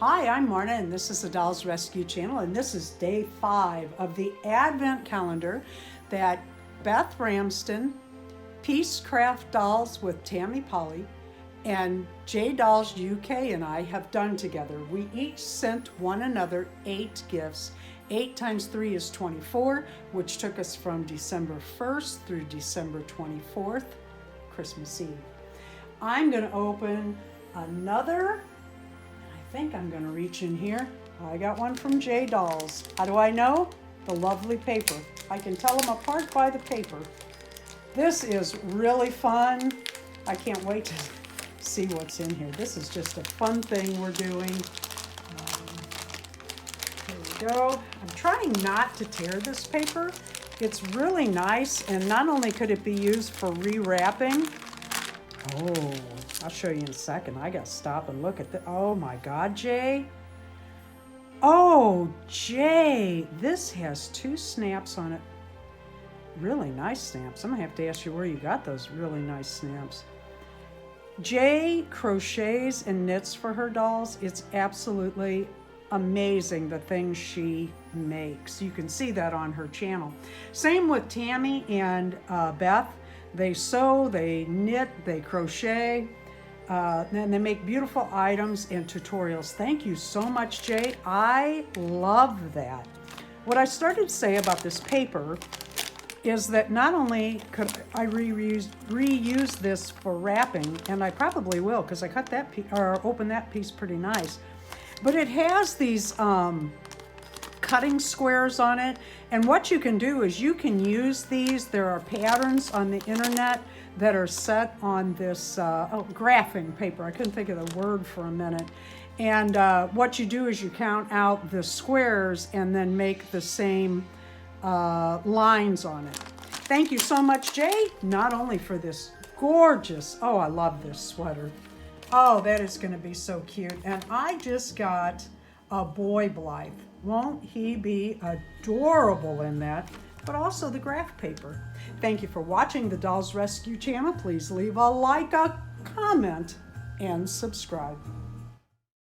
Hi, I'm Marna, and this is the Dolls Rescue Channel, and this is day 5 of the Advent calendar that Beth Ramsden, Peace Craft Dolls with Tammy Powley, and J Dolls UK and I have done together. We each sent one another 8 gifts. 8 times 3 is 24, which took us from December 1st through December 24th, Christmas Eve. I'm going to open another. I think I'm going to reach in here. I got one from J Dolls. How do I know? The lovely paper. I can tell them apart by the paper. This is really fun. I can't wait to see what's in here. This is just a fun thing we're doing. Here we go. I'm trying not to tear this paper. It's really nice, and not only could it be used for rewrapping. Oh, I'll show you in a second. I gotta stop and look at the, oh my God, Jay. Oh, Jay, this has 2 snaps on it. Really nice snaps. I'm gonna have to ask you where you got those really nice snaps. Jay crochets and knits for her dolls. It's absolutely amazing the things she makes. You can see that on her channel. Same with Tammy and Beth. They sew, they knit, they crochet, and they make beautiful items and tutorials. Thank you so much, Jay. I love that. What I started to say about this paper is that not only could I reuse this for wrapping, and I probably will because I cut that piece, or opened that piece pretty nice, but it has these cutting squares on it, and what you can do is you can use these. There are patterns on the internet that are set on this graphing paper. I couldn't think of the word for a minute. And what you do is you count out the squares and then make the same lines on it. Thank you so much, Jay, not only for this gorgeous, oh, I love this sweater. Oh, that is going to be so cute. And I just got a boy Blythe. Won't he be adorable in that? But also the graph paper. Thank you for watching the Dolls Rescue Channel. Please leave a like, a comment, and subscribe.